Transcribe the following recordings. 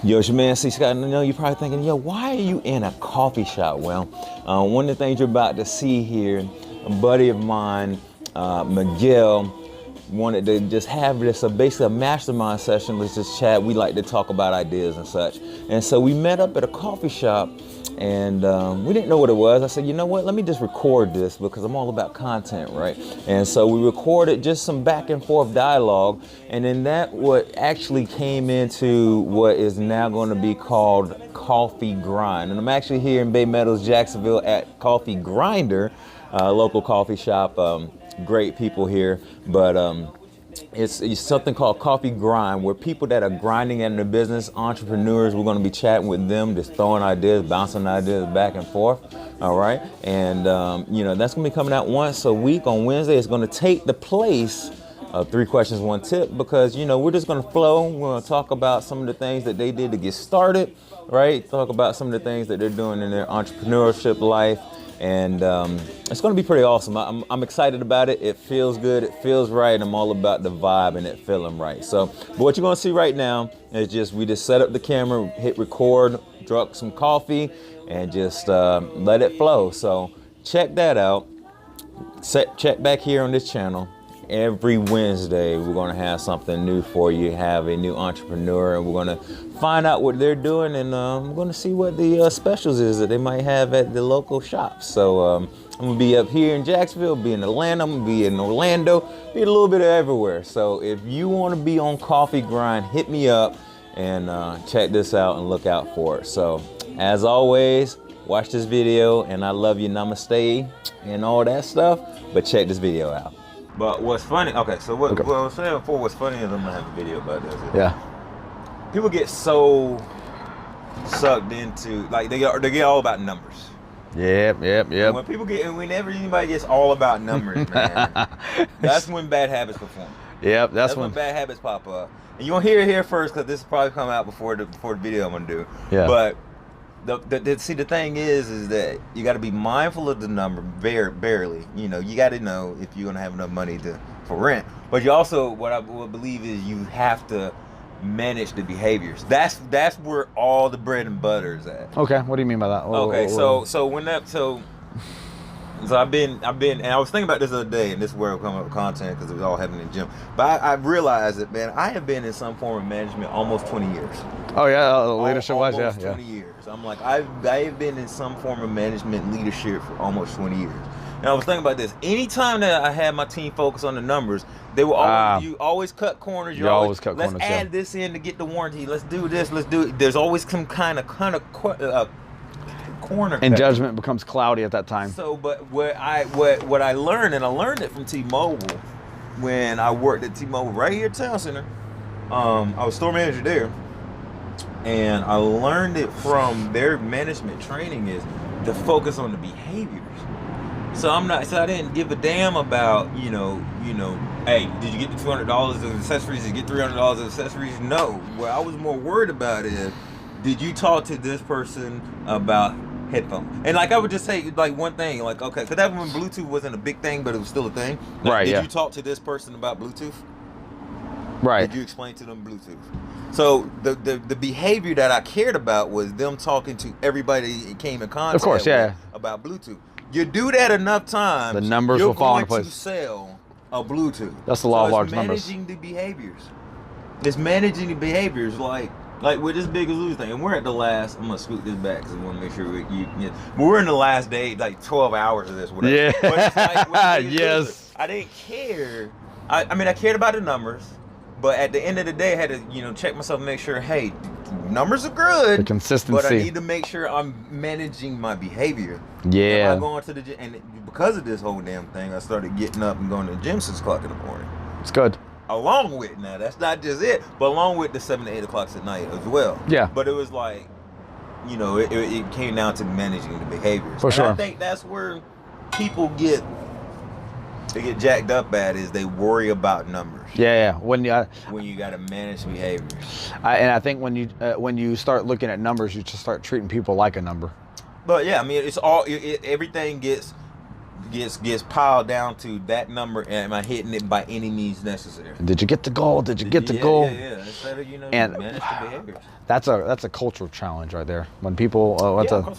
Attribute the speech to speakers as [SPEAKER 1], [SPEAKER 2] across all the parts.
[SPEAKER 1] Yo, it's your man C. Scott. I know you're probably thinking, yo, why are you in a coffee shop? Well, one of the things you're about to see here, a buddy of mine, Miguel, wanted to just have this basically a mastermind session. Let's just chat. We like to talk about ideas and such. And so we met up at a coffee shop, and we didn't know what it was. I said, you know what, let me just record this because I'm all about content, right? And so we recorded just some back and forth dialogue, and then that what actually came into what is now going to be called Coffee Grind. And I'm actually here in Bay Meadows, Jacksonville at Coffee Grinder, local coffee shop. Great people here, but it's something called Coffee Grind, where people that are grinding in their business, entrepreneurs, we're going to be chatting with them, just throwing ideas, bouncing ideas back and forth. All right, and that's going to be coming out once a week on Wednesday. It's going to take the place of 3 questions, 1 tip, because we're just going to flow. We're going to talk about some of the things that they did to get started, right? Talk about some of the things that they're doing in their entrepreneurship life. And it's going to be pretty awesome. I'm excited about it. It feels good. It feels right. I'm all about the vibe and it feeling right. So, but what you're going to see right now is we just set up the camera, hit record, drunk some coffee, and just let it flow. So check that out. Check back here on this channel. Every Wednesday, we're going to have something new for you, have a new entrepreneur, and we're going to find out what they're doing, and we're going to see what the specials is that they might have at the local shops. So I'm going to be up here in Jacksonville, be in Atlanta, I'm going to be in Orlando, be a little bit of everywhere. So if you want to be on Coffee Grind, hit me up and check this out and look out for it. So as always, watch this video, and I love you, namaste, and all that stuff, but check this video out. But what's funny, okay, so what I was saying before, what's funny is I'm gonna have a video about this.
[SPEAKER 2] Yeah.
[SPEAKER 1] People get so sucked into, like they get all about numbers.
[SPEAKER 2] Yep.
[SPEAKER 1] Whenever anybody gets all about numbers, man, that's when bad habits perform.
[SPEAKER 2] Yep, that's
[SPEAKER 1] when bad habits pop up. And you'll hear it here first, because this will probably come out before the video I'm gonna do. Yeah. But the thing is that you got to be mindful of the number, barely. You got to know if you're gonna have enough money for rent. But you also, what I believe is, you have to manage the behaviors. That's where all the bread and butter is at.
[SPEAKER 2] Okay, what do you mean by that?
[SPEAKER 1] So I've been, and I was thinking about this the other day, and this is where I'm coming up with content, because it was all happening in the gym. But I realized that, man, I have been in some form of management almost 20 years.
[SPEAKER 2] Oh yeah, leadership wise, yeah.
[SPEAKER 1] 20 years. I'm like, I've been in some form of management leadership for almost 20 years. And I was thinking about this. Anytime that I had my team focus on the numbers, they will you always cut corners. You always cut corners. Let's add this in to get the warranty. Let's do this. Let's do it. There's always some kind of corner.
[SPEAKER 2] And judgment becomes cloudy at that time.
[SPEAKER 1] So, but what I learned, and I learned it from T-Mobile when I worked at T-Mobile right here at Town Center. I was store manager there, and I learned it from their management training, is the focus on the behaviors. So I didn't give a damn about, hey, did you get the $200 of accessories? Did you get $300 of accessories? No. What I was more worried about is, did you talk to this person about headphones? And I would just say one thing, okay, because that when Bluetooth wasn't a big thing, but it was still a thing.
[SPEAKER 2] Right.
[SPEAKER 1] Did you talk to this person about Bluetooth?
[SPEAKER 2] Right.
[SPEAKER 1] Did you explain to them Bluetooth? So the behavior that I cared about was them talking to everybody it came in contact with about Bluetooth. You do that enough times,
[SPEAKER 2] the numbers will fall into place.
[SPEAKER 1] To sell a Bluetooth.
[SPEAKER 2] That's the law of large numbers.
[SPEAKER 1] Managing the behaviors. It's managing the behaviors, like with this Big Lose thing. And we're at the last. I'm gonna scoot this back because I want to make sure but we're in the last day, 12 hours of this. Whatever.
[SPEAKER 2] Yeah.
[SPEAKER 1] But
[SPEAKER 2] yes.
[SPEAKER 1] I didn't care. I cared about the numbers, but at the end of the day, I had to check myself and make sure, hey, numbers are good.
[SPEAKER 2] The consistency.
[SPEAKER 1] But I need to make sure I'm managing my behavior.
[SPEAKER 2] Yeah.
[SPEAKER 1] Am I going to the gym? And because of this whole damn thing, I started getting up and going to the gym 6 o'clock in the morning.
[SPEAKER 2] It's good.
[SPEAKER 1] Along with, now that's not just it, but along with the 7 to 8 o'clock at night as well.
[SPEAKER 2] Yeah.
[SPEAKER 1] But it was like, it came down to managing the behaviors.
[SPEAKER 2] For sure.
[SPEAKER 1] I think that's where people get jacked up at, is they worry about numbers.
[SPEAKER 2] Yeah.
[SPEAKER 1] When you got to manage behaviors.
[SPEAKER 2] I think when you start looking at numbers, you just start treating people like a number.
[SPEAKER 1] But yeah, I mean, it's all everything gets gets piled down to that number, and am I hitting it by any means necessary?
[SPEAKER 2] Did you get the goal? Did you get the goal?
[SPEAKER 1] Yeah. Instead of
[SPEAKER 2] And
[SPEAKER 1] manage the behaviors.
[SPEAKER 2] That's a cultural challenge right there. When people,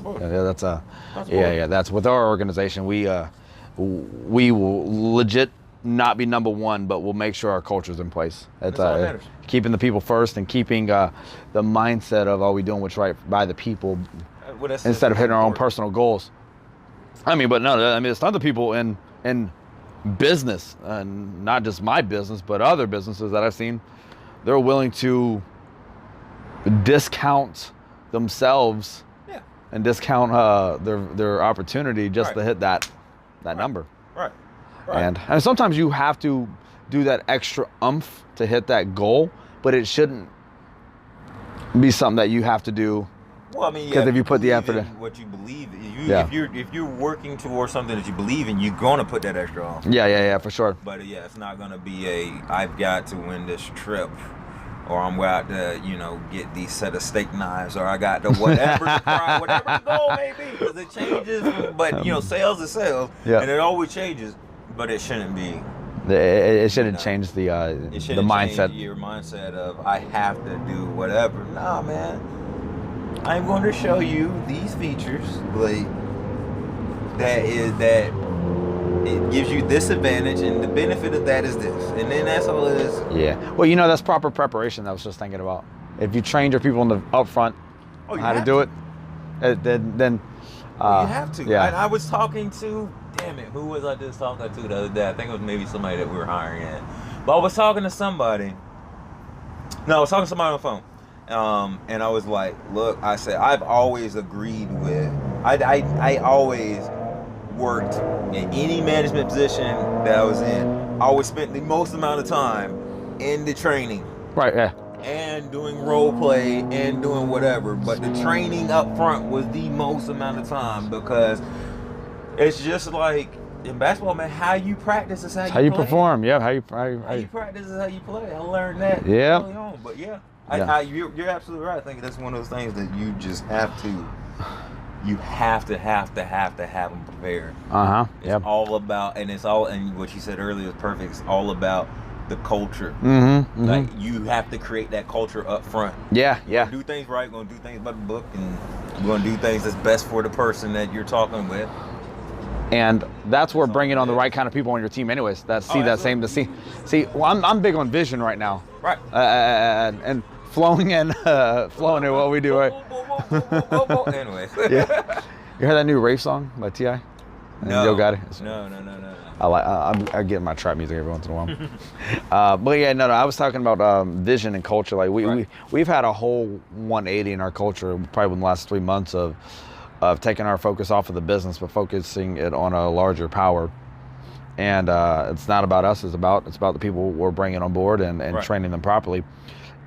[SPEAKER 2] that's with our organization. We will legit not be number one, but we'll make sure our culture's in place.
[SPEAKER 1] That's all that matters.
[SPEAKER 2] Keeping the people first and keeping the mindset of, are we doing what's right by the people instead of hitting our own personal goals. I mean, but no, I mean, it's other people in business, and not just my business, but other businesses that I've seen. They're willing to discount themselves and discount their opportunity just to hit that number.
[SPEAKER 1] Right.
[SPEAKER 2] And sometimes you have to do that extra oomph to hit that goal, but it shouldn't be something that you have to do.
[SPEAKER 1] Well, I mean,
[SPEAKER 2] because if you put the effort in,
[SPEAKER 1] what you believe, if you're working towards something that you believe in, you're gonna put that extra on.
[SPEAKER 2] Yeah, for sure.
[SPEAKER 1] But it's not gonna be I've got to win this trip, or I'm going to get these set of steak knives, or I got the whatever the goal may be, because it changes. But sales is sales, and it always changes. But it shouldn't be.
[SPEAKER 2] It shouldn't change the mindset.
[SPEAKER 1] Change your mindset of I have to do whatever. Nah, man. I'm going to show you these features, like that it gives you this advantage, and the benefit of that is this, and then that's all it is.
[SPEAKER 2] Yeah. Well, that's proper preparation. I was just thinking about. If you train your people in the upfront how to do it, then
[SPEAKER 1] you have to. Yeah. I was talking to. Damn it, who was I just talking to the other day? I think it was maybe somebody that we were hiring in. But I was talking to somebody. No, I was talking to somebody on the phone. And I was like, look, I said, I've always agreed with, I always worked in any management position that I was in. I always spent the most amount of time in the training.
[SPEAKER 2] Right, yeah.
[SPEAKER 1] And doing role play and doing whatever. But the training up front was the most amount of time, because it's just like in basketball, man, how you practice is how you play.
[SPEAKER 2] Perform. Yeah, how you
[SPEAKER 1] practice is how you play. I learned that early on. But you're absolutely right. I think that's one of those things that you just have to have them prepared. It's all about, and what you said earlier is perfect. It's all about the culture. Like you have to create that culture up front.
[SPEAKER 3] Yeah.
[SPEAKER 1] We're gonna do things right. We're gonna do things by the book, and we're gonna do things that's best for the person that you're talking with.
[SPEAKER 3] And that's where bringing on the right kind of people on your team, anyways. See. Well, I'm big on vision right now.
[SPEAKER 1] Right.
[SPEAKER 3] And flowing in what we do. Right.
[SPEAKER 1] Anyways.
[SPEAKER 3] Yeah. You heard that new rave song by T.I.?
[SPEAKER 1] No.
[SPEAKER 3] Yo Gotti?
[SPEAKER 1] No.
[SPEAKER 3] I get my trap music every once in a while. But yeah, no. I was talking about vision and culture. Like we've had a whole 180 in our culture, probably in the last 3 months of taking our focus off of the business, but focusing it on a larger power. And it's not about us; it's about the people we're bringing on board and training them properly.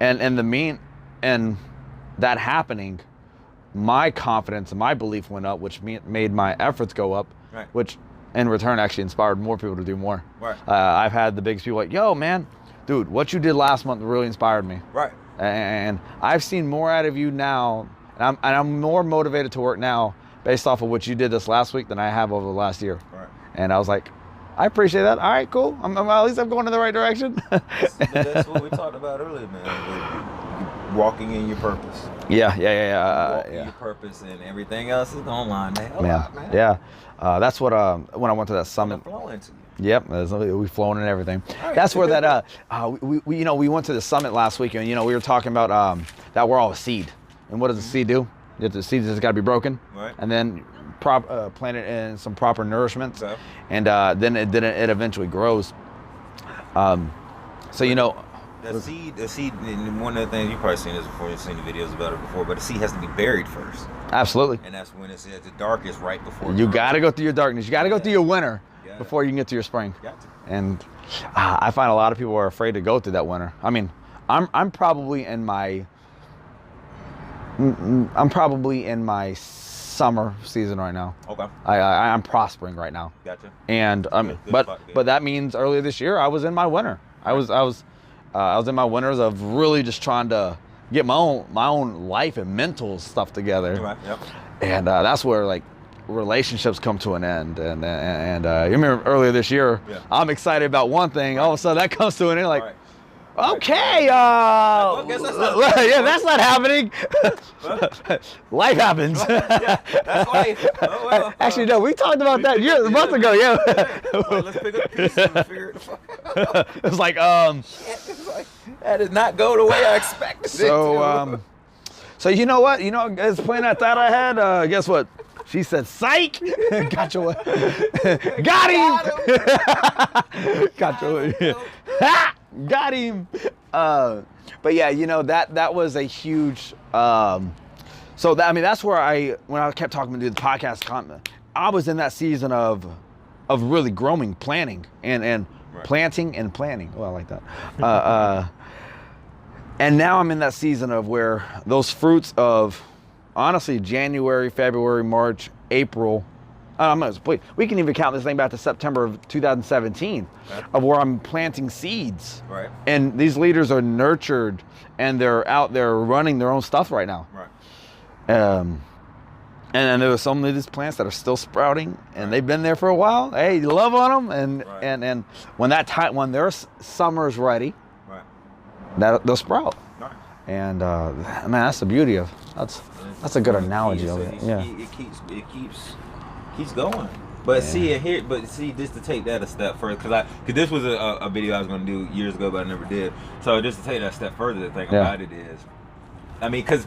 [SPEAKER 3] And that happening, my confidence and my belief went up, which made my efforts go up, which in return actually inspired more people to do more. I've had the biggest people like, yo, man, dude, what you did last month really inspired me. And I've seen more out of you now, and I'm more motivated to work now based off of what you did this last week than I have over the last year. And I was like, I appreciate that. All right, cool. At least I'm going in the right direction.
[SPEAKER 1] That's what we talked about earlier, man. Walking in your purpose.
[SPEAKER 3] Yeah.
[SPEAKER 1] Your purpose, and everything else is online, man.
[SPEAKER 3] That's what when I went to that summit.
[SPEAKER 1] Flow into you.
[SPEAKER 3] Yep, we've flown and everything. That's where that we went to the summit last week, and we were talking about that we're all a seed. And what does a seed do? The seed has got to be broken, and then plant it in some proper nourishment, and then it eventually grows.
[SPEAKER 1] The seed, and one of the things you've probably seen this before, you've seen the videos about it before, but the seed has to be buried first.
[SPEAKER 3] Absolutely.
[SPEAKER 1] And that's when it's at the darkest, right before.
[SPEAKER 3] You got to go through your darkness. You got to go through your winter before you can get to your spring.
[SPEAKER 1] Got to.
[SPEAKER 3] And I find a lot of people are afraid to go through that winter. I mean, I'm probably in my summer season right now.
[SPEAKER 1] Okay.
[SPEAKER 3] I'm prospering right now.
[SPEAKER 1] Gotcha.
[SPEAKER 3] And but that means earlier this year I was in my winter. I was in my winters of really just trying to get my own life and mental stuff together.
[SPEAKER 1] Yep.
[SPEAKER 3] And that's where, like, relationships come to an end. And you remember earlier this year, I'm excited about one thing. All of a sudden that comes to an end. Like, okay, that's not happening. Life happens.
[SPEAKER 1] That's life. Oh, well,
[SPEAKER 3] actually, no, we talked about that a month ago. Yeah.
[SPEAKER 1] Let's pick up the pieces and figure it out.
[SPEAKER 3] It's like,
[SPEAKER 1] that did not go the way I expected it to.
[SPEAKER 3] So you know what? It's playing that thought I had. Guess what? She said, "Psych." Got your got him. Got your got him. But yeah, that was a huge. That's where when I kept talking to do the podcast, I was in that season of really growing, planning, and planting and planning. Oh, I like that. And now I'm in that season of where those fruits of, honestly, January, February, March, April, we can even count this thing back to September of 2017, of where I'm planting seeds.
[SPEAKER 1] Right.
[SPEAKER 3] And these leaders are nurtured, and they're out there running their own stuff right now.
[SPEAKER 1] Right.
[SPEAKER 3] And there were some of these plants that are still sprouting, and they've been there for a while. Hey, you love on them, and when their summer's ready, they'll sprout.
[SPEAKER 1] Right.
[SPEAKER 3] And man, that's the beauty of that's a good analogy of it. Yeah.
[SPEAKER 1] It keeps going. But just to take that a step further, because this was a video I was going to do years ago, but I never did. So just to take that step further, the thing about it is, because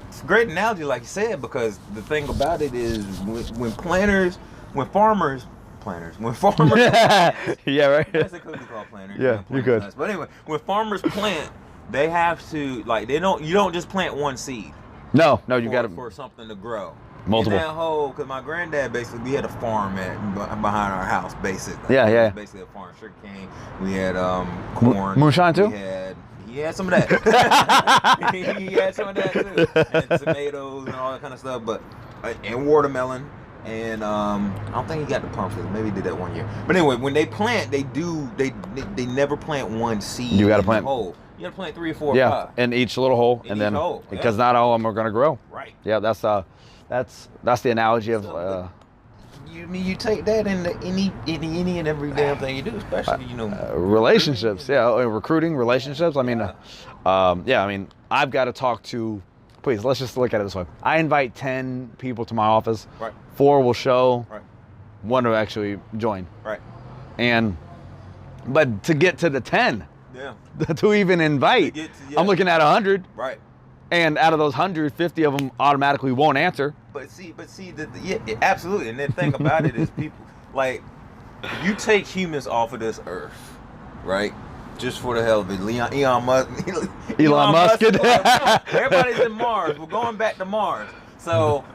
[SPEAKER 1] it's a great analogy, like you said, because the thing about it is when farmers.
[SPEAKER 3] Yeah, right.
[SPEAKER 1] That's a cookie called planters.
[SPEAKER 3] Yeah, you're good.
[SPEAKER 1] Nuts. But anyway, when farmers plant, they have to you don't just plant one seed.
[SPEAKER 3] No, you got to
[SPEAKER 1] for something to grow.
[SPEAKER 3] Multiple.
[SPEAKER 1] In that hole, because my granddad we had a farm behind our house, basically.
[SPEAKER 3] Yeah.
[SPEAKER 1] It was basically a farm, sugar cane. We had corn.
[SPEAKER 3] Moonshine too.
[SPEAKER 1] He had some of that. He had some of that too, and tomatoes and all that kind of stuff. But and watermelon. And I don't think he got the pumpkins. Maybe he did that one year. But anyway, when they plant, they never plant one seed.
[SPEAKER 3] You got to plant.
[SPEAKER 1] Hole. You got to plant 3 or 4 or 5.
[SPEAKER 3] In each little hole, because not all of them are going to grow.
[SPEAKER 1] Right.
[SPEAKER 3] Yeah, that's the analogy of.
[SPEAKER 1] You take that into any and every damn thing you do, especially
[SPEAKER 3] relationships. Recruiting, relationships. I've got to talk to. Please, let's just look at it this way. I invite 10 people to my office.
[SPEAKER 1] Right.
[SPEAKER 3] 4 will show.
[SPEAKER 1] Right.
[SPEAKER 3] 1 will actually join.
[SPEAKER 1] Right.
[SPEAKER 3] But to get to the 10, to even invite, I'm looking at 100.
[SPEAKER 1] Right.
[SPEAKER 3] And out of those 100, 50 of them automatically won't answer.
[SPEAKER 1] But see, absolutely. And the thing about it is, people you take humans off of this earth, right? Just for the hell of it, Elon Musk. Everybody's in Mars. We're going back to Mars. So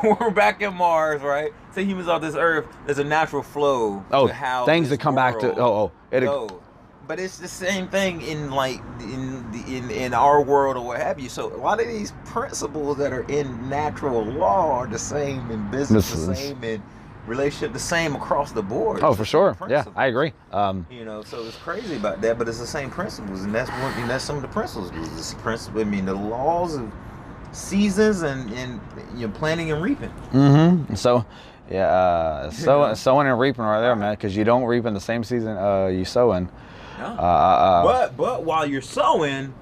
[SPEAKER 1] we're back in Mars, right? Say humans off this earth. There's a natural flow to how
[SPEAKER 3] things that come back to.
[SPEAKER 1] But it's the same thing in our world or what have you. So a lot of these principles that are in natural law are the same in business, the same in relationship, the same across the board.
[SPEAKER 3] Oh, for sure. Yeah, I agree.
[SPEAKER 1] So it's crazy about that, but it's the same principles, and that's some of the principles. The laws of seasons and planting and reaping.
[SPEAKER 3] Mm-hmm. So, sowing and reaping right there, man, because you don't reap in the same season you sow in.
[SPEAKER 1] No. But while you're sowing,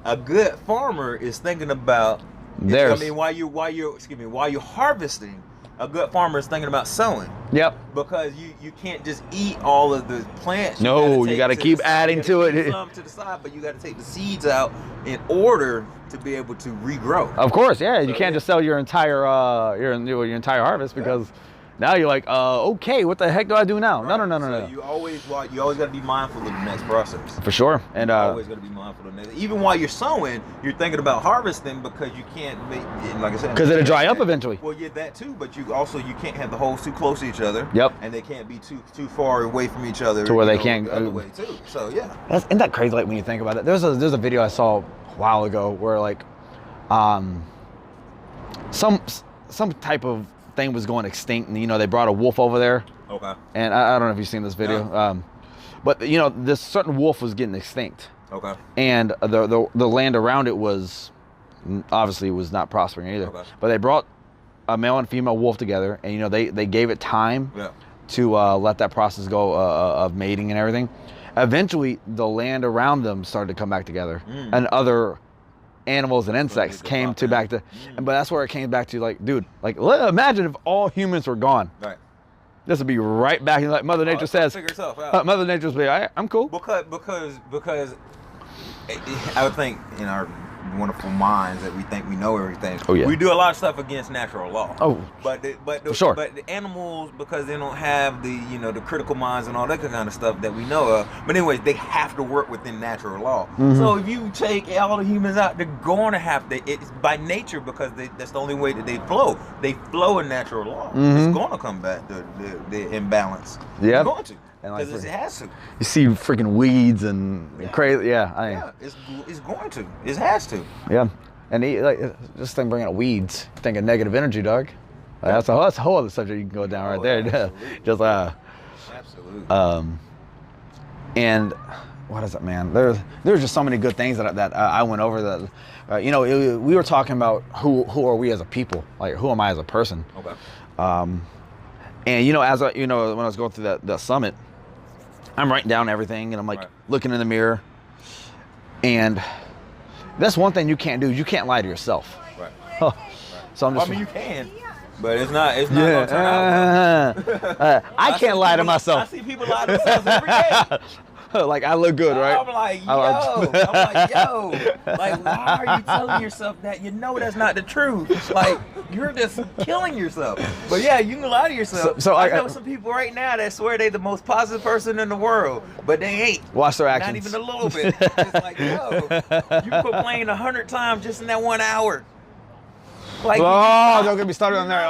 [SPEAKER 1] a good farmer is thinking about. While you're harvesting. A good farmer is thinking about sowing.
[SPEAKER 3] Yep.
[SPEAKER 1] Because you can't just eat all of the plants.
[SPEAKER 3] No, you got to keep adding to it.
[SPEAKER 1] Some to the side, but you got to take the seeds out in order to be able to regrow.
[SPEAKER 3] Of course, yeah. You can't just sell your entire your entire harvest because now you're like, okay, what the heck do I do now? Right. No.
[SPEAKER 1] So you always got to be mindful of the next process.
[SPEAKER 3] For sure, and
[SPEAKER 1] always got to be mindful of the next. Even while you're sowing, you're thinking about harvesting because you can't make, like I said,
[SPEAKER 3] because it'll dry up eventually.
[SPEAKER 1] Well, yeah, that too. But you can't have the holes too close to each other.
[SPEAKER 3] Yep.
[SPEAKER 1] And they can't be too far away from each other.
[SPEAKER 3] To where they can't.
[SPEAKER 1] The other way too. So yeah.
[SPEAKER 3] Isn't that crazy? Like when you think about it, there's a video I saw a while ago where some type of thing was going extinct, and they brought a wolf over there.
[SPEAKER 1] Okay.
[SPEAKER 3] And I don't know if you've seen this video.
[SPEAKER 1] No.
[SPEAKER 3] But this certain wolf was getting extinct.
[SPEAKER 1] Okay.
[SPEAKER 3] And the land around it was obviously was not prospering either.
[SPEAKER 1] Okay.
[SPEAKER 3] But they brought
[SPEAKER 2] a male and female wolf together, and you know they gave it time
[SPEAKER 1] Yeah.
[SPEAKER 2] to let that process go of mating and everything. Eventually, the land around them started to come back together, and other animals and insects came to back to, but that's where it came back to, like, dude, like, imagine if all humans were gone.
[SPEAKER 1] Right.
[SPEAKER 2] This would be right back in, like Mother Nature says.
[SPEAKER 1] Figure itself out.
[SPEAKER 2] Mother Nature's be like, I'm cool.
[SPEAKER 1] Because I would think in our wonderful minds that we think we know everything.
[SPEAKER 2] Oh, yeah.
[SPEAKER 1] We do a lot of stuff against natural law.
[SPEAKER 2] Oh, for sure.
[SPEAKER 1] But the animals, because they don't have the the critical minds and all that kind of stuff that we know of. But anyways, they have to work within natural law. So if you take all the humans out, they're going to have to. It's by nature, because that's the only way that they flow. They flow in natural law. It's going to come back the imbalance.
[SPEAKER 2] Yeah.
[SPEAKER 1] It's going to.
[SPEAKER 2] And like,
[SPEAKER 1] Because it has to.
[SPEAKER 2] you see freaking weeds and crazy. Yeah,
[SPEAKER 1] it's going to. It has to.
[SPEAKER 2] yeah. And this thing bringing up weeds. Think of negative energy, dog. That's a whole other subject you can go down right there.
[SPEAKER 1] Absolutely.
[SPEAKER 2] Just
[SPEAKER 1] Absolutely.
[SPEAKER 2] And what is it, man? There's just so many good things that I went over that. We were talking about who are we as a people? Like, who am I as a person?
[SPEAKER 1] Okay.
[SPEAKER 2] And when I was going through that summit, I'm writing down everything, and I'm like looking in the mirror, and that's one thing you can't do. You can't lie to yourself.
[SPEAKER 1] Right.
[SPEAKER 2] Huh. So I'm just.
[SPEAKER 1] I mean, you can, but it's not gonna turn out.
[SPEAKER 2] I can't lie to myself.
[SPEAKER 1] I see people lie to themselves every day.
[SPEAKER 2] Like, I look good, right?
[SPEAKER 1] I'm like, yo. Like, why are you telling yourself that? You know that's not the truth. Like, you're just killing yourself. But yeah, you can lie to yourself.
[SPEAKER 2] So
[SPEAKER 1] I know some people right now that swear they the most positive person in the world, but they ain't.
[SPEAKER 2] Watch their actions.
[SPEAKER 1] Not even a little bit. It's like, yo, you complained 100 times just in that 1 hour. Like,
[SPEAKER 2] don't get me started on there.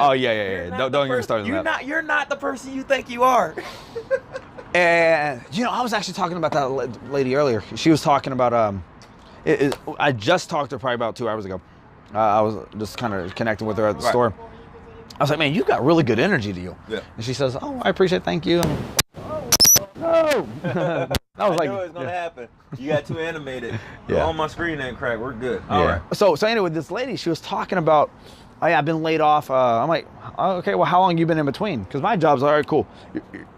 [SPEAKER 1] Oh
[SPEAKER 2] Yeah. Don't get me started on that.
[SPEAKER 1] You're not the person you think you are.
[SPEAKER 2] And I was actually talking about that lady earlier. She was talking about I just talked to her probably about 2 hours ago. I was just kind of connecting with her at the store. I was like, man, you got really good energy to you.
[SPEAKER 1] Yeah.
[SPEAKER 2] And she says, oh, I appreciate it, thank you. No. I was like,
[SPEAKER 1] know it's gonna happen. You got too animated.
[SPEAKER 2] Yeah.
[SPEAKER 1] On my screen ain't crack. We're good. All right.
[SPEAKER 2] So anyway, this lady, she was talking about, I've been laid off. I'm like, okay, well, how long you been in between? Because my job's all right, cool.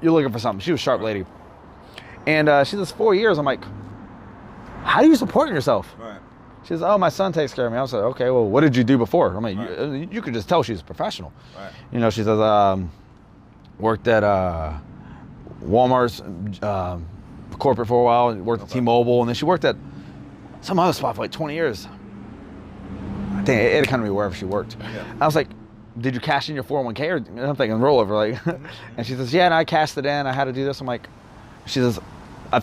[SPEAKER 2] You're looking for something. She was a sharp lady. And she says, 4 years. I'm like, how do you support yourself?
[SPEAKER 1] Right.
[SPEAKER 2] She says, oh, my son takes care of me. I was like, okay, well, what did you do before? I'm like, you could just tell she's a professional.
[SPEAKER 1] Right.
[SPEAKER 2] She says, worked at Walmart's corporate for a while, worked at T-Mobile, and then she worked at some other spot for like 20 years. I think it kind of be wherever she worked.
[SPEAKER 1] Yeah.
[SPEAKER 2] I was like, did you cash in your 401k? Or I'm thinking rollover, like. And she says, yeah, and I cashed it in. I had to do this. I'm like, she says, I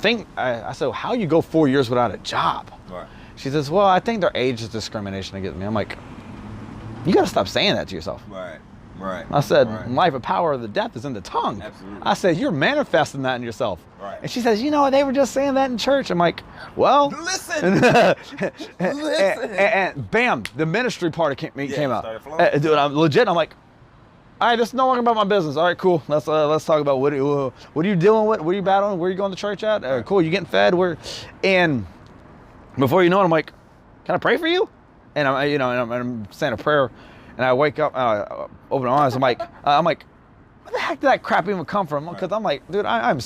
[SPEAKER 2] said, how you go 4 years without a job?
[SPEAKER 1] Right.
[SPEAKER 2] She says, well, I think their age is discrimination against me. I'm like, you got to stop saying that to yourself.
[SPEAKER 1] Right. Right.
[SPEAKER 2] I said,
[SPEAKER 1] right.
[SPEAKER 2] life, of power of the death is in the tongue.
[SPEAKER 1] Absolutely.
[SPEAKER 2] I said, you're manifesting that in yourself.
[SPEAKER 1] Right.
[SPEAKER 2] And she says, they were just saying that in church. I'm like, well.
[SPEAKER 1] Listen.
[SPEAKER 2] and bam, the ministry part came out. Dude, I'm legit. I'm like, all right, this is no longer about my business. All right, cool. Let's talk about what are you dealing with? What are you battling? Where are you going to church at?
[SPEAKER 1] Right.
[SPEAKER 2] Cool, you getting fed? And before you know it, I'm like, can I pray for you? And I'm saying a prayer. And I wake up, open my eyes. I'm like, where the heck did that crap even come from? Because I'm like, dude, I'm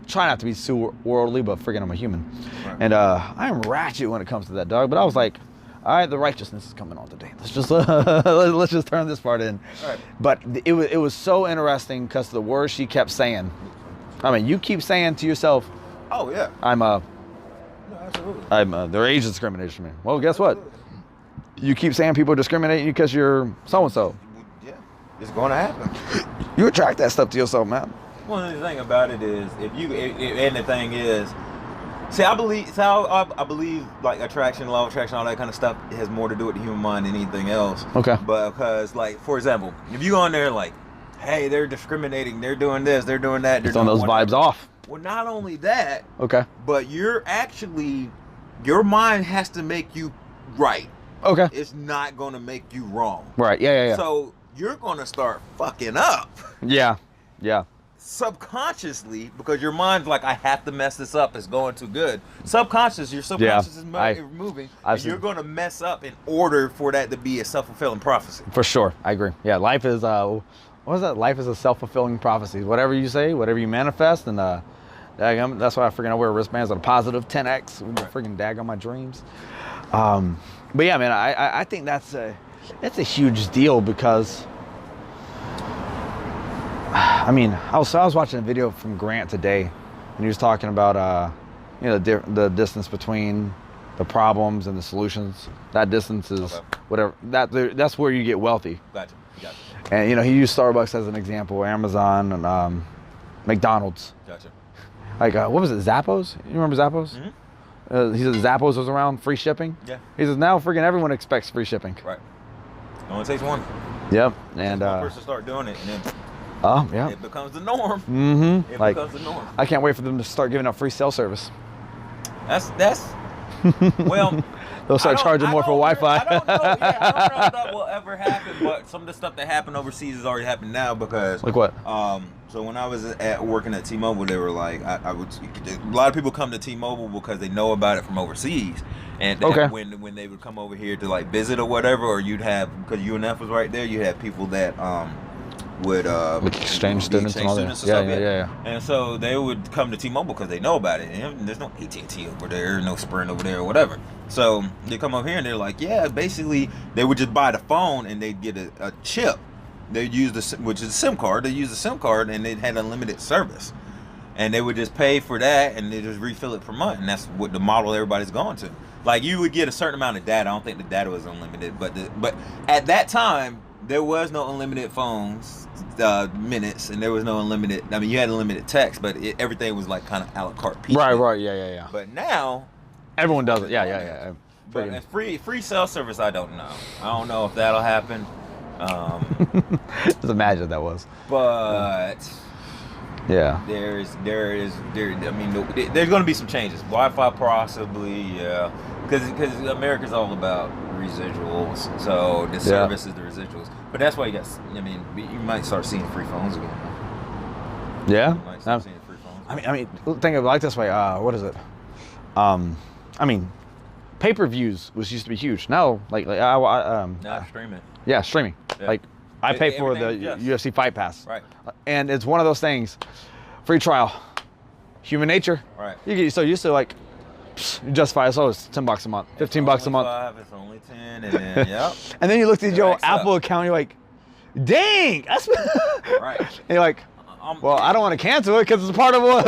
[SPEAKER 2] trying not to be so worldly, but friggin' I'm a human. Right. And I'm ratchet when it comes to that, dog. But I was like, all right, the righteousness is coming on today. Let's just turn this part in. Right. But it was so interesting because the words she kept saying. I mean, you keep saying to yourself,
[SPEAKER 1] oh yeah,
[SPEAKER 2] absolutely. Their age discrimination, man. Well, guess what? You keep saying people discriminate you because you're so-and-so.
[SPEAKER 1] Yeah, it's going to happen.
[SPEAKER 2] You attract that stuff to yourself, man.
[SPEAKER 1] Well, the thing about it is, and the thing is, see, I believe like attraction, law of attraction, all that kind of stuff has more to do with the human mind than anything else.
[SPEAKER 2] Okay.
[SPEAKER 1] But because, like, for example, if you go in there like, hey, they're discriminating, they're doing this, they're doing that, they're
[SPEAKER 2] doing those vibes off.
[SPEAKER 1] Well, not only that.
[SPEAKER 2] Okay.
[SPEAKER 1] But your mind has to make you right.
[SPEAKER 2] Okay.
[SPEAKER 1] It's not going to make you wrong.
[SPEAKER 2] Right. Yeah.
[SPEAKER 1] So you're going to start fucking up.
[SPEAKER 2] Yeah.
[SPEAKER 1] subconsciously, because your mind's like, I have to mess this up, it's going too good. Your subconscious is moving, and you're going to mess up in order for that to be a self-fulfilling prophecy.
[SPEAKER 2] For sure, I agree. Yeah, life is, what was that? Life is a self-fulfilling prophecy. Whatever you say, whatever you manifest, and that's why I freaking wear wristbands on a positive 10x. Freaking dag on my dreams. But yeah, man, I think that's a huge deal because, I mean, I was watching a video from Grant today, and he was talking about the distance between the problems and the solutions. That distance is whatever. That's where you get wealthy.
[SPEAKER 1] Gotcha.
[SPEAKER 2] And he used Starbucks as an example, Amazon, and McDonald's.
[SPEAKER 1] Gotcha.
[SPEAKER 2] Like what was it, Zappos? You remember Zappos?
[SPEAKER 1] Mm-hmm.
[SPEAKER 2] He said Zappos was around free shipping.
[SPEAKER 1] Yeah.
[SPEAKER 2] He says now freaking everyone expects free shipping.
[SPEAKER 1] Right. It only takes one.
[SPEAKER 2] Yep. And
[SPEAKER 1] one person start doing it, and then
[SPEAKER 2] yeah,
[SPEAKER 1] it becomes the norm.
[SPEAKER 2] Mm-hmm.
[SPEAKER 1] It becomes the norm.
[SPEAKER 2] I can't wait for them to start giving out free cell service.
[SPEAKER 1] That's well.
[SPEAKER 2] They'll start charging more for Wi-Fi.
[SPEAKER 1] I don't know. Yeah, I don't know if that will ever happen, but some of the stuff that happened overseas has already happened now because.
[SPEAKER 2] Like what?
[SPEAKER 1] So when I was working at T-Mobile, they were like, a lot of people come to T-Mobile because they know about it from overseas, and when they would come over here to like visit or whatever, or you'd have, because UNF was right there, you had people that would
[SPEAKER 2] like exchange students and all that. Yeah.
[SPEAKER 1] And so they would come to T-Mobile because they know about it. And there's no AT&T over there, no Sprint over there, or whatever. So they come over here and they're like, yeah, basically they would just buy the phone and they'd get a chip. They'd use which is a SIM card. They use a SIM card and they had unlimited service. And they would just pay for that and they just refill it per month. And that's what the model everybody's going to. Like you would get a certain amount of data. I don't think the data was unlimited, but at that time there was no unlimited phones. Minutes, and there was no unlimited. I mean, you had unlimited text, but everything was like kind of a la carte pizza.
[SPEAKER 2] Right. Yeah.
[SPEAKER 1] But now,
[SPEAKER 2] everyone does it. Yeah.
[SPEAKER 1] But free cell service, I don't know. I don't know if that'll happen.
[SPEAKER 2] Just imagine that was.
[SPEAKER 1] But
[SPEAKER 2] yeah,
[SPEAKER 1] there. I mean, there's going to be some changes. Wi-Fi possibly, yeah, because America's all about residuals. So the service is the residuals. But that's why you might start seeing free phones again.
[SPEAKER 2] Yeah.
[SPEAKER 1] You might start seeing free phones.
[SPEAKER 2] I mean, think of it like this way. What is it? I mean, pay-per-views used to be huge. Now,
[SPEAKER 1] now streaming.
[SPEAKER 2] Yeah, streaming.
[SPEAKER 1] Yeah.
[SPEAKER 2] Like, I pay for the UFC Fight Pass. Right. And it's one of those things. Free trial. Human nature.
[SPEAKER 1] Right.
[SPEAKER 2] You get so used to like, you justify it. So it's $10 a month, $15 a month.
[SPEAKER 1] It's only 10, and then yep.
[SPEAKER 2] And then you look at your Apple account, you're like, dang, that's
[SPEAKER 1] right.
[SPEAKER 2] And you're like, well, I don't want to cancel it because it's part of what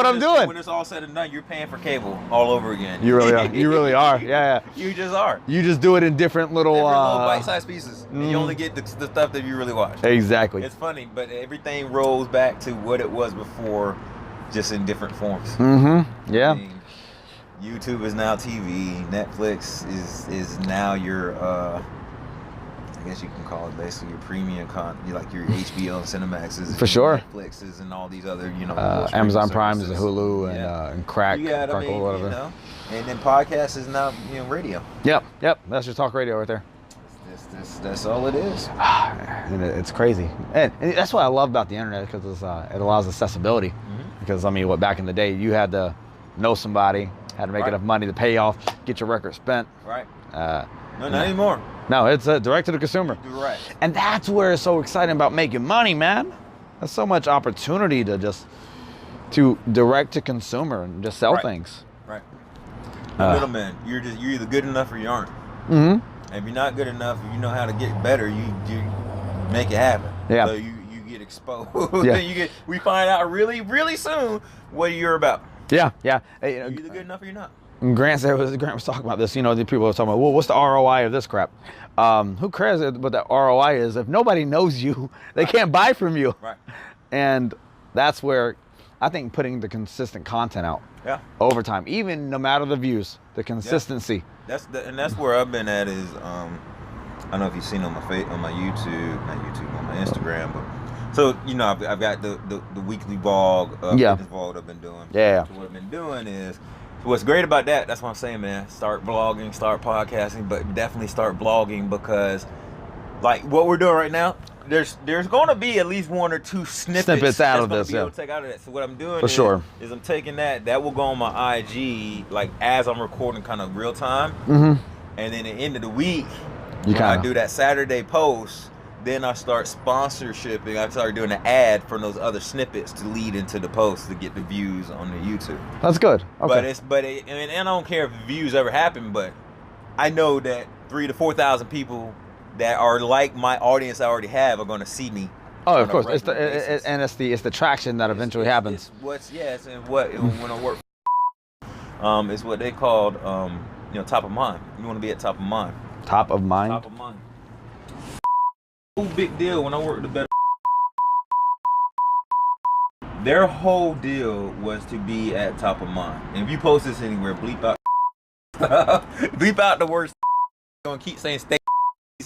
[SPEAKER 2] I'm doing.
[SPEAKER 1] When it's all said and done, you're paying for cable all over again.
[SPEAKER 2] You really are. You really are. Yeah.
[SPEAKER 1] You just are.
[SPEAKER 2] You just do it in different little
[SPEAKER 1] bite-sized pieces, and you only get the stuff that you really watch.
[SPEAKER 2] Exactly.
[SPEAKER 1] It's funny, but everything rolls back to what it was before, just in different forms.
[SPEAKER 2] Mm-hmm. Yeah.
[SPEAKER 1] I mean, YouTube is now TV. Netflix is now your, I guess you can call it basically your premium like your HBO and Cinemaxes.
[SPEAKER 2] For sure.
[SPEAKER 1] Netflixes and all these other,
[SPEAKER 2] Amazon Prime is a Hulu and Crack, whatever.
[SPEAKER 1] And then podcast is now, radio.
[SPEAKER 2] Yep. That's your talk radio right there.
[SPEAKER 1] That's all it is.
[SPEAKER 2] And it's crazy. And that's what I love about the internet because it allows accessibility. Mm-hmm. Because, back in the day, you had to know somebody, had to make enough money to pay off, get your record spent.
[SPEAKER 1] Right. No, not anymore.
[SPEAKER 2] No, it's direct to the consumer.
[SPEAKER 1] Right.
[SPEAKER 2] And that's where it's so exciting about making money, man. There's so much opportunity to direct to consumer and just sell things.
[SPEAKER 1] Right. No middleman. You're either good enough or you aren't.
[SPEAKER 2] Mm-hmm.
[SPEAKER 1] If you're not good enough, if you know how to get better, you make it happen.
[SPEAKER 2] Yeah.
[SPEAKER 1] So you get exposed. Yeah. We find out really, really soon what you're about.
[SPEAKER 2] Yeah.
[SPEAKER 1] You're either good enough or you're not.
[SPEAKER 2] Grant was talking about this. The people are talking about, well, what's the ROI of this crap? Who cares what the ROI is? If nobody knows you, they can't buy from you.
[SPEAKER 1] Right.
[SPEAKER 2] And that's where I think putting the consistent content out over time, even no matter the views, the consistency.
[SPEAKER 1] Yeah. That's where I've been at is, I don't know if you've seen on my YouTube, on my Instagram, but so I've got the weekly vlog, fitness vlog I've been doing.
[SPEAKER 2] Yeah.
[SPEAKER 1] So what I've been doing is, what's great about that's what I'm saying, man. Start vlogging, start podcasting, but definitely start blogging because, like what we're doing right now, there's going to be at least one or two snippets
[SPEAKER 2] out of this.
[SPEAKER 1] Yeah. Take out of that. So what I'm doing
[SPEAKER 2] For sure.
[SPEAKER 1] is I'm taking that will go on my IG like as I'm recording, kind of real time.
[SPEAKER 2] Mm-hmm.
[SPEAKER 1] And then at the end of the week, I do that Saturday post. Then I start sponsorshipping. I start doing an ad for those other snippets to lead into the post to get the views on the YouTube.
[SPEAKER 2] That's good. Okay.
[SPEAKER 1] And I don't care if the views ever happen, but I know that 3,000 to 4,000 people that are like my audience I already have are going to see me.
[SPEAKER 2] Oh, of course. It's the traction that eventually happens.
[SPEAKER 1] When I work, it's what they called, top of mind. You want to be at top of mind.
[SPEAKER 2] Top of mind.
[SPEAKER 1] Top of mind. Big deal when I worked the better. Their whole deal was to be at top of mind. And if you post this anywhere, bleep out bleep out the words. I'm gonna keep saying stay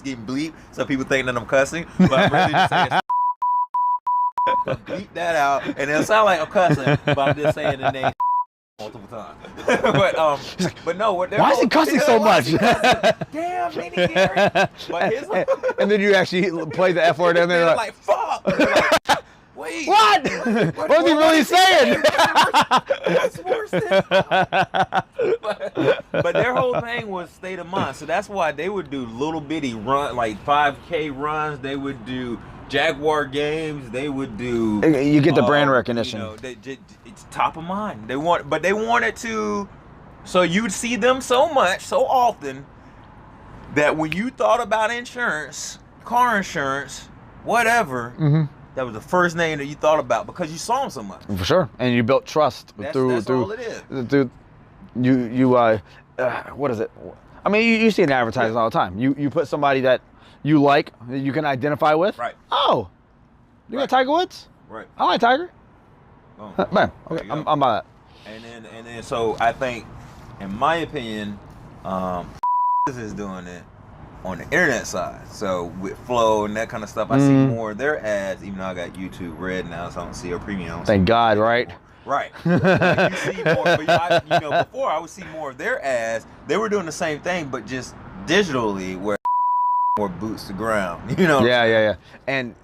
[SPEAKER 1] getting bleep so people think that I'm cussing, but I'm really just saying so bleep that out, and it'll sound like I'm cussing, but I'm just saying the name multiple times. but no,
[SPEAKER 2] why is he cussing so much?
[SPEAKER 1] Damn, Minnie Gary. But
[SPEAKER 2] and then you actually play the F word in there,
[SPEAKER 1] like fuck. Like, wait,
[SPEAKER 2] what? What was he really saying?
[SPEAKER 1] What's worse than but their whole thing was state of mind. So that's why they would do little bitty run, like 5K runs. They would do Jaguar games. They would do.
[SPEAKER 2] You get the brand recognition.
[SPEAKER 1] It's top of mind. They wanted to. So you'd see them so often that when you thought about insurance, car insurance, whatever. Mm-hmm. That was the first name that you thought about because you saw him so much.
[SPEAKER 2] For sure, and you built trust through
[SPEAKER 1] all it is.
[SPEAKER 2] What is it? I mean, you see an advertising all the time. You put somebody that you like, that you can identify with.
[SPEAKER 1] Right.
[SPEAKER 2] Oh, you got Tiger Woods?
[SPEAKER 1] Right.
[SPEAKER 2] I like Tiger.
[SPEAKER 1] Oh.
[SPEAKER 2] Man, okay, I'm by that.
[SPEAKER 1] And then, so I think, in my opinion, is doing it on the internet side. So with Flow and that kind of stuff, I see more of their ads, even though I got YouTube Red now, so I don't see a premium.
[SPEAKER 2] Thank God, right?
[SPEAKER 1] Right. Like you see more, but before I would see more of their ads. They were doing the same thing, but just digitally, where more boots to ground.
[SPEAKER 2] Yeah. And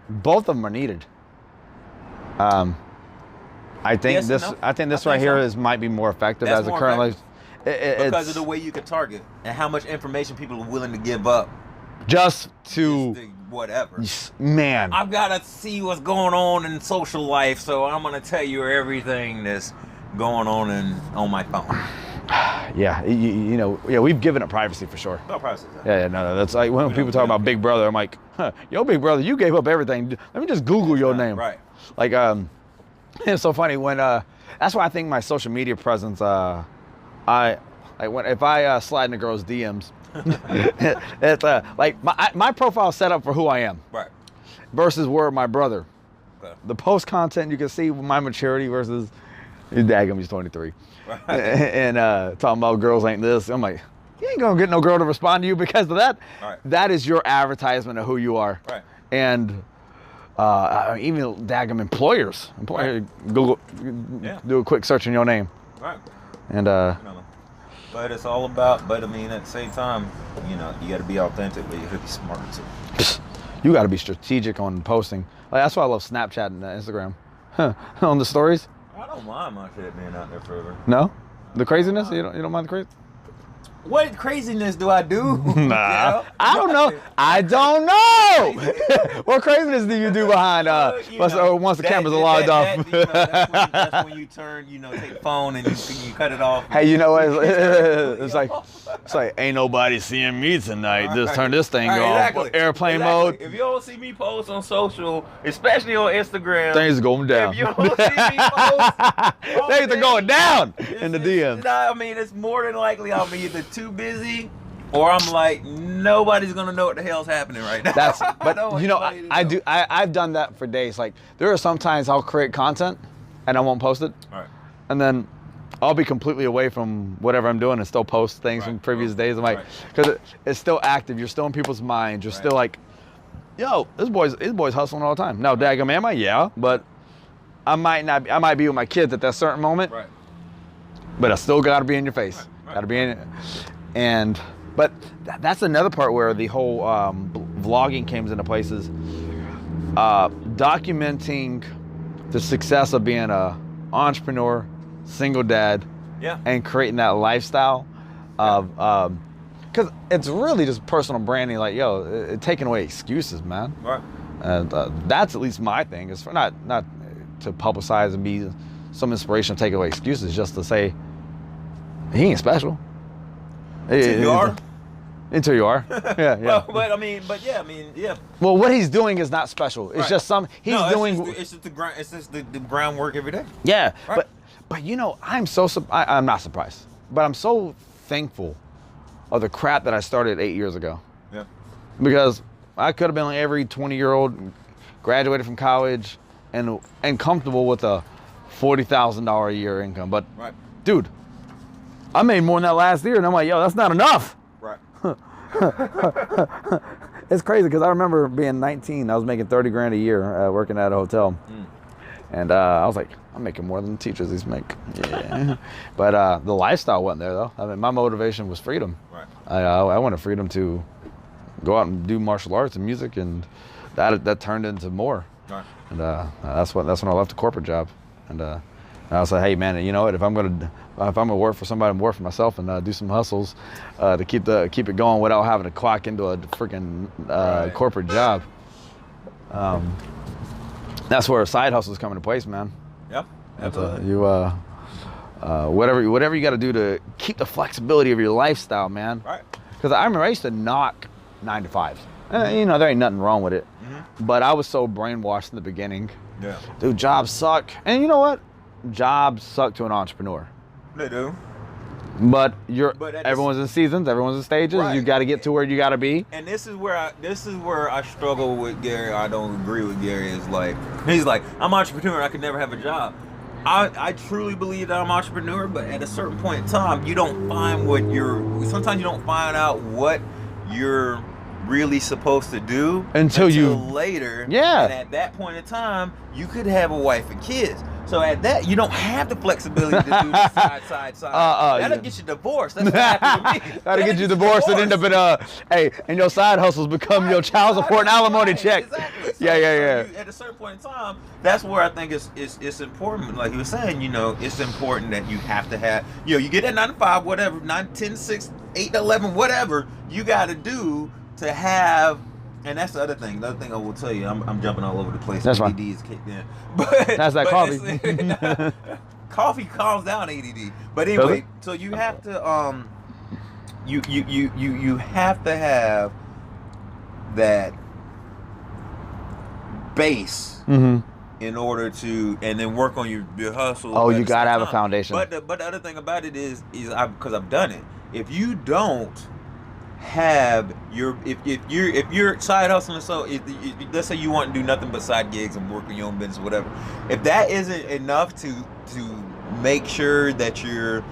[SPEAKER 2] both of them are needed. I think this right here might be more effective as a current.
[SPEAKER 1] Because of the way you can target and how much information people are willing to give up.
[SPEAKER 2] Just to
[SPEAKER 1] whatever.
[SPEAKER 2] Man.
[SPEAKER 1] I've got to see what's going on in social life, so I'm going to tell you everything that's going on my phone.
[SPEAKER 2] Yeah, we've given up privacy for sure.
[SPEAKER 1] No privacy.
[SPEAKER 2] Yeah, no, that's like when people talk about Big Brother, I'm like, yo, Big Brother, you gave up everything. Let me just Google your name.
[SPEAKER 1] Right.
[SPEAKER 2] Like, it's so funny when, that's why I think my social media presence, if I slide into girls' DMs, it's like my profile is set up for who I am.
[SPEAKER 1] Right.
[SPEAKER 2] Versus where my brother.
[SPEAKER 1] Okay.
[SPEAKER 2] The post content you can see my maturity versus daggum, he's 23. Right. And talking about girls ain't this. I'm like, you ain't gonna get no girl to respond to you because of that.
[SPEAKER 1] Right.
[SPEAKER 2] That is your advertisement of who you are.
[SPEAKER 1] Right.
[SPEAKER 2] And even daggum employers.
[SPEAKER 1] Right.
[SPEAKER 2] Google, do a quick search on your name.
[SPEAKER 1] Right.
[SPEAKER 2] And
[SPEAKER 1] but it's all about. But I mean, at the same time, you got to be authentic, but you got to be smart too.
[SPEAKER 2] You got to be strategic on posting. Like, that's why I love Snapchat and Instagram. On the stories.
[SPEAKER 1] I don't mind my shit being out there forever.
[SPEAKER 2] No, the craziness. You don't mind the crazy.
[SPEAKER 1] What craziness do I do?
[SPEAKER 2] Nah, I don't know. I don't know. What craziness do you do behind once the cameras are logged off?
[SPEAKER 1] That's when you turn, take the phone and you cut it off.
[SPEAKER 2] Hey, it's like ain't nobody seeing me tonight. Just turn this thing off. Airplane mode.
[SPEAKER 1] If you don't see me post on social, especially on Instagram,
[SPEAKER 2] things are going down.
[SPEAKER 1] If you don't see me post,
[SPEAKER 2] things are going down in the DM.
[SPEAKER 1] I mean, it's more than likely I'm either too busy, or I'm like, nobody's gonna know what the hell's happening right now.
[SPEAKER 2] I've done that for days. Like, there are sometimes I'll create content and I won't post it.
[SPEAKER 1] Right.
[SPEAKER 2] And then I'll be completely away from whatever I'm doing and still post things from previous days. I'm like, because it's still active. You're still in people's minds. You're still like, yo, this boy's hustling all the time. Now, daggum, am I? Yeah, but I might be with my kids at that certain moment.
[SPEAKER 1] Right.
[SPEAKER 2] But I still got to be in your face. Right. Got to be in it. But that's another part where the whole
[SPEAKER 3] vlogging came into places, documenting the success of being a entrepreneur, single dad, and creating that lifestyle of, because it's really just personal branding, like, yo, taking away excuses, man.
[SPEAKER 1] Right.
[SPEAKER 3] And that's at least my thing, is for not to publicize and be some inspiration to take away excuses, just to say, he ain't special.
[SPEAKER 1] Until you are.
[SPEAKER 3] Until you are. Yeah.
[SPEAKER 1] Well, yeah.
[SPEAKER 3] Well, what he's doing is not special. It's just
[SPEAKER 1] it's just the groundwork every day.
[SPEAKER 3] Yeah.
[SPEAKER 1] Right.
[SPEAKER 3] But you know, I'm not surprised, but I'm so thankful of the crap that I started 8 years ago.
[SPEAKER 1] Yeah.
[SPEAKER 3] Because I could have been like every 20-year-old, graduated from college, and comfortable with a $40,000 a year income. But dude, I made more than that last year, and I'm like, yo, that's not enough.
[SPEAKER 1] Right.
[SPEAKER 3] It's crazy, because I remember being 19, I was making 30 grand a year working at a hotel. And I was like, I'm making more than the teachers these make. Yeah. But the lifestyle wasn't there, though. I mean, my motivation was freedom.
[SPEAKER 1] Right.
[SPEAKER 3] I wanted freedom to go out and do martial arts and music, and that turned into more.
[SPEAKER 1] Right.
[SPEAKER 3] And that's when I left the corporate job. And I was like, hey man, you know what? If I'm gonna work for somebody, I'm work for myself, and do some hustles to keep it going without having to clock into a freaking corporate job. That's where side hustles come into place, man.
[SPEAKER 1] Yep.
[SPEAKER 3] Whatever you got to do to keep the flexibility of your lifestyle, man.
[SPEAKER 1] Right.
[SPEAKER 3] Because I remember I used to knock 9 to 5s. You know, there ain't nothing wrong with it. But I was so brainwashed in the beginning.
[SPEAKER 1] Yeah.
[SPEAKER 3] Dude, jobs suck. And you know what? Jobs suck to an entrepreneur.
[SPEAKER 1] They do.
[SPEAKER 3] But everyone's in seasons, everyone's in stages.
[SPEAKER 1] Right.
[SPEAKER 3] You got to get to where you got to be.
[SPEAKER 1] And this is where I struggle with Gary. I don't agree with Gary. Is like, he's like, I'm an entrepreneur. I could never have a job. I truly believe that I'm an entrepreneur, but at a certain point in time, you don't find sometimes you don't find out what you're really supposed to do until later.
[SPEAKER 3] Yeah.
[SPEAKER 1] And at that point in time, you could have a wife and kids. So at that, you don't have the flexibility to do the side. That'll get you divorced. That's what happened to me.
[SPEAKER 3] That'll get you divorced and end up in and your side hustles become your child support and alimony check.
[SPEAKER 1] Exactly. So,
[SPEAKER 3] Yeah.
[SPEAKER 1] At a certain point in time, that's where I think it's important. Like he was saying, you know, it's important that you have to have, you get that 9 to 5, whatever, 9 to 10, 6, 8 to 11, whatever you got to do to have. And that's the other thing. The other thing I will tell you, I'm jumping all over the place.
[SPEAKER 3] That's
[SPEAKER 1] ADD is kicked in. But
[SPEAKER 3] that's that coffee.
[SPEAKER 1] Coffee calms down ADD. But anyway, so you have to you have to have that base in order to, and then work on your hustle.
[SPEAKER 3] Oh, you gotta have a foundation.
[SPEAKER 1] But the other thing about it is because I've done it. If you don't have if you're side hustling, so let's say you want to do nothing but side gigs and work in your own business or whatever, if that isn't enough to make sure that your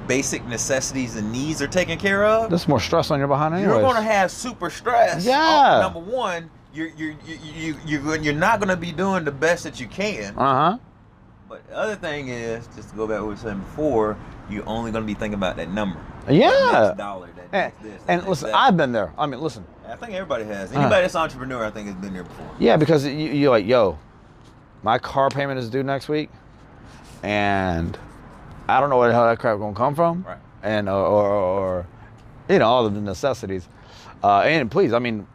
[SPEAKER 1] basic necessities and needs are taken care of,
[SPEAKER 3] there's more stress on your behind anyways.
[SPEAKER 1] You're going to have super stress.
[SPEAKER 3] Yeah.
[SPEAKER 1] Number one, you're not going to be doing the best that you can. But the other thing is, just to go back to what we were saying before, you're only going to be thinking about that number.
[SPEAKER 3] Yeah.
[SPEAKER 1] That next dollar, that next this.
[SPEAKER 3] And listen, I've been there. I mean, listen.
[SPEAKER 1] I think everybody has. Anybody that's an entrepreneur, I think, has been there before.
[SPEAKER 3] Yeah, because you're like, yo, my car payment is due next week, and I don't know where the hell that crap going to come from.
[SPEAKER 1] Right.
[SPEAKER 3] And, or all of the necessities. And please, I mean,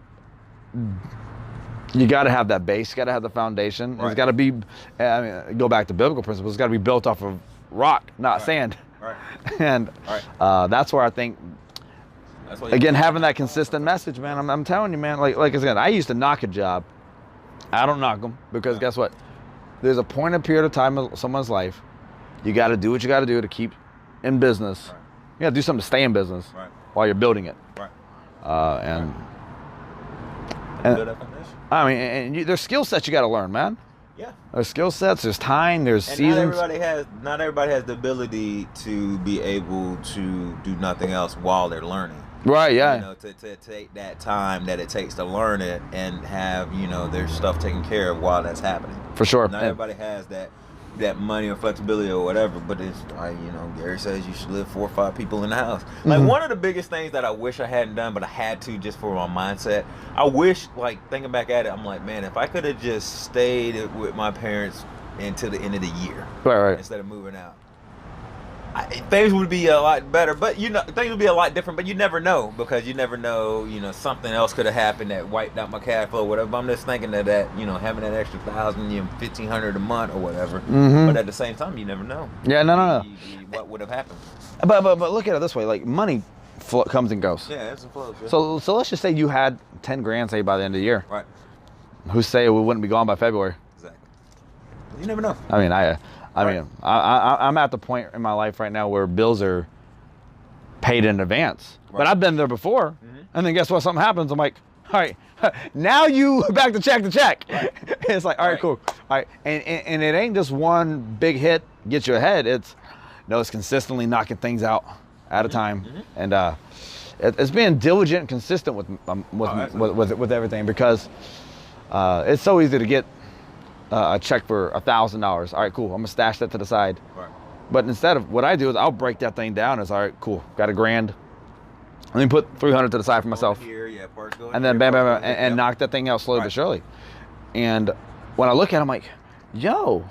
[SPEAKER 3] you got to have that base. You got to have the foundation. Right. It's got to be, go back to biblical principles. It's got to be built off of rock, not sand.
[SPEAKER 1] Right.
[SPEAKER 3] And that's where I think, again, having that consistent message, man, I'm telling you, man, like I said, I used to knock a job. I don't knock them because guess what? There's a point of period of time of someone's life. You got to do what you got to do to keep in business. Right. You got to do something to stay in business while you're building it.
[SPEAKER 1] Right.
[SPEAKER 3] And I mean, and there's skill sets you got to learn, man.
[SPEAKER 1] Yeah.
[SPEAKER 3] There's skill sets, there's time, there's
[SPEAKER 1] and
[SPEAKER 3] seasons.
[SPEAKER 1] Not everybody has the ability to be able to do nothing else while they're learning.
[SPEAKER 3] Right, yeah.
[SPEAKER 1] You know, to take that time that it takes to learn it and have, their stuff taken care of while that's happening.
[SPEAKER 3] For sure.
[SPEAKER 1] Not everybody has that that money or flexibility or whatever, but it's like, you know, Gary says you should live 4 or 5 people in the house. Like one of the biggest things that I wish I hadn't done, but I had to just for my mindset. I wish, like thinking back at it, I'm like, man, if I could have just stayed with my parents until the end of the year,
[SPEAKER 3] right,
[SPEAKER 1] instead of moving out, things would be a lot better. But you know, things would be a lot different. But you never know, because you never know. You know, something else could have happened that wiped out my cash flow, or whatever. But I'm just thinking that you know, having that extra $1,000, you know, $1,500 a month or whatever. But at the same time, you never know.
[SPEAKER 3] Yeah, no.
[SPEAKER 1] What would have happened?
[SPEAKER 3] But look at it this way: like money comes and goes.
[SPEAKER 1] Yeah, it's a flow. Yeah.
[SPEAKER 3] So let's just say you had 10 grand, say, by the end of the year.
[SPEAKER 1] Right.
[SPEAKER 3] Who say we wouldn't be gone by February?
[SPEAKER 1] Exactly. You never know.
[SPEAKER 3] I mean, I'm at the point in my life right now where bills are paid in advance. Right. But I've been there before, and then guess what? Something happens. I'm like, all right, now you back to check. Right. It's like, all right, cool. All right, and it ain't just one big hit gets you ahead. It's consistently knocking things out at a time, and it's being diligent and consistent with everything, because it's so easy to get a check for $1,000. All right, cool. I'm gonna stash that to the side. Right. But instead of, what I do is I'll break that thing down as, all right, cool. Got $1,000. Let me put $300 to the side for myself.
[SPEAKER 1] Here,
[SPEAKER 3] and then bam, and knock that thing out slowly but surely. And when I look at it, I'm like, yo,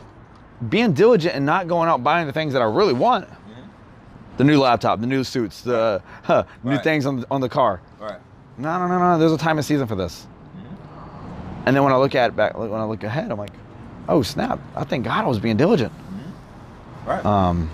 [SPEAKER 3] being diligent and not going out buying the things that I really want. The new laptop, the new suits, the new things on the car.
[SPEAKER 1] Right.
[SPEAKER 3] No. There's a time and season for this. And then when I look ahead, I'm like, oh snap! I thank God I was being diligent.
[SPEAKER 1] Right.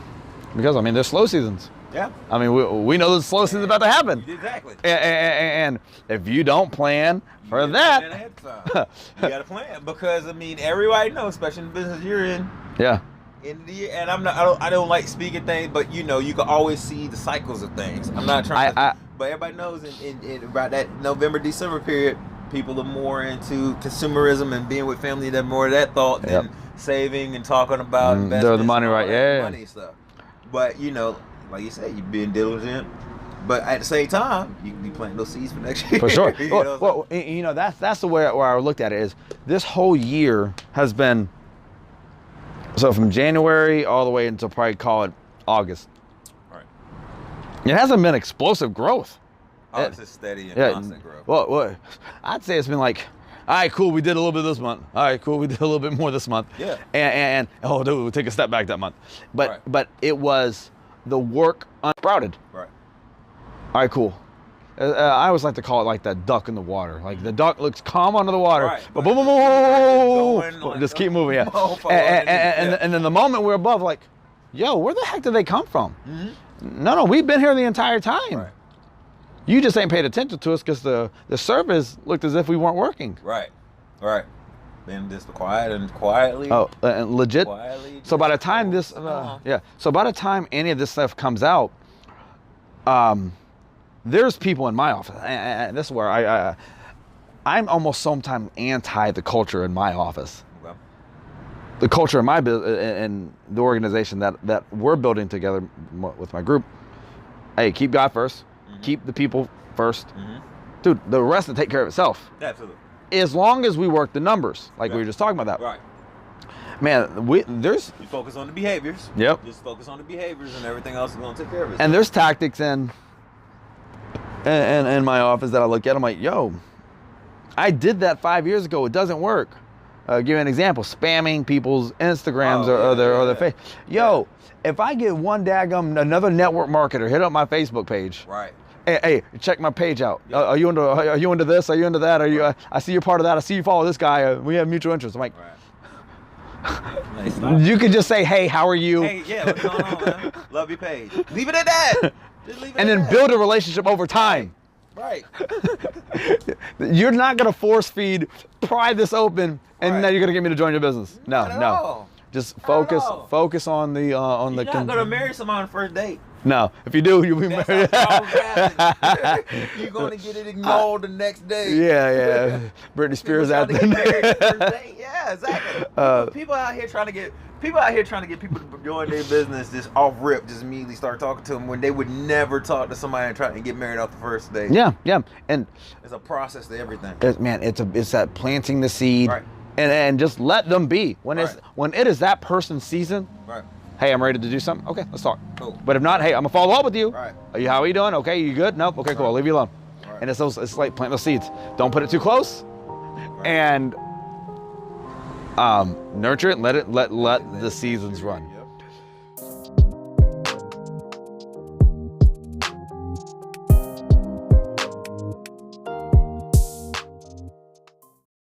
[SPEAKER 3] Because I mean, there's slow seasons.
[SPEAKER 1] Yeah.
[SPEAKER 3] I mean, we know there's slow seasons about to happen.
[SPEAKER 1] Exactly.
[SPEAKER 3] And if you don't plan for that,
[SPEAKER 1] you got to plan, because I mean, everybody knows, especially in the business you're in.
[SPEAKER 3] Yeah.
[SPEAKER 1] In the year, and I don't like speaking things, but you know, you can always see the cycles of things. I'm not trying but everybody knows in about that November, December period, people are more into consumerism and being with family. They're more of that thought than saving and talking about investments,
[SPEAKER 3] the money, right? Yeah,
[SPEAKER 1] money stuff. But you know, like you said, you're being diligent. But at the same time, you can be planting those seeds for next year.
[SPEAKER 3] For sure.
[SPEAKER 1] Well,
[SPEAKER 3] you know, that's the way where I looked at it is this whole year has been, so from January all the way until probably call it August.
[SPEAKER 1] Right.
[SPEAKER 3] It hasn't been explosive growth.
[SPEAKER 1] Oh, it's just steady and constant growth.
[SPEAKER 3] Well, I'd say it's been like, all right, cool, we did a little bit this month. All right, cool, we did a little bit more this month.
[SPEAKER 1] Yeah.
[SPEAKER 3] And oh, dude, we'll take a step back that month. But it was the work unsprouted.
[SPEAKER 1] Right.
[SPEAKER 3] All right, cool. I always like to call it like that duck in the water. Like the duck looks calm under the water, but boom, boom, boom, just keep moving, yeah. And then the moment we're above, like, yo, where the heck did they come from? No, we've been here the entire time.
[SPEAKER 1] Right.
[SPEAKER 3] You just ain't paid attention to us because the service looked as if we weren't working.
[SPEAKER 1] Right. Then just quietly.
[SPEAKER 3] Oh, and legit.
[SPEAKER 1] Quietly.
[SPEAKER 3] So by the time so by the time any of this stuff comes out, there's people in my office, and this is where I'm almost sometimes anti the culture in my office. Okay. The culture in my business and the organization that we're building together with my group. Hey, keep God first. Keep the people first. Dude, the rest will take care of itself.
[SPEAKER 1] Absolutely.
[SPEAKER 3] As long as we work the numbers, like we were just talking about that.
[SPEAKER 1] Right.
[SPEAKER 3] Man, you
[SPEAKER 1] focus on the behaviors.
[SPEAKER 3] Yep.
[SPEAKER 1] Just focus on the behaviors, and everything else is going to take care of it.
[SPEAKER 3] And there's tactics in my office that I look at. I'm like, yo, I did that 5 years ago. It doesn't work. Give you an example: spamming people's Instagrams or their face. Yo, if I get one another network marketer hit up my Facebook page.
[SPEAKER 1] Right.
[SPEAKER 3] Hey, check my page out. Yeah. Are you into this? Are you into that? Are you? I see you're part of that. I see you follow this guy. We have mutual interests. I'm like, you could just say, hey, how are you?
[SPEAKER 1] Hey, yeah, what's going on, man? Love your page. Leave it at that. Just leave it
[SPEAKER 3] and
[SPEAKER 1] at
[SPEAKER 3] then
[SPEAKER 1] that.
[SPEAKER 3] Build a relationship over time.
[SPEAKER 1] Right.
[SPEAKER 3] You're not gonna force feed, pry this open, and now you're gonna get me to join your business. No. Just focus on the
[SPEAKER 1] You're not gonna marry someone on the first date.
[SPEAKER 3] No, if you do, you'll be married.
[SPEAKER 1] You're gonna get it ignored the next day.
[SPEAKER 3] Yeah. Britney Spears out there.
[SPEAKER 1] Yeah, exactly. People out here trying to get people to join their business just off rip, just immediately start talking to them when they would never talk to somebody and try to get married off the first day.
[SPEAKER 3] Yeah, and
[SPEAKER 1] it's a process to everything.
[SPEAKER 3] It's that planting the seed.
[SPEAKER 1] Right.
[SPEAKER 3] and just let them be. When
[SPEAKER 1] Right.
[SPEAKER 3] when it is that person's season,
[SPEAKER 1] Right.
[SPEAKER 3] hey, I'm ready to do something. Okay, let's talk.
[SPEAKER 1] Cool.
[SPEAKER 3] But if not, hey, I'm gonna follow up with you.
[SPEAKER 1] Right.
[SPEAKER 3] How are you doing? Okay, you good? Nope. Okay, cool. I'll leave you alone.
[SPEAKER 1] Right.
[SPEAKER 3] And it's like planting those seeds. Don't put it too close, and nurture it. And let the seasons run.
[SPEAKER 1] Yep.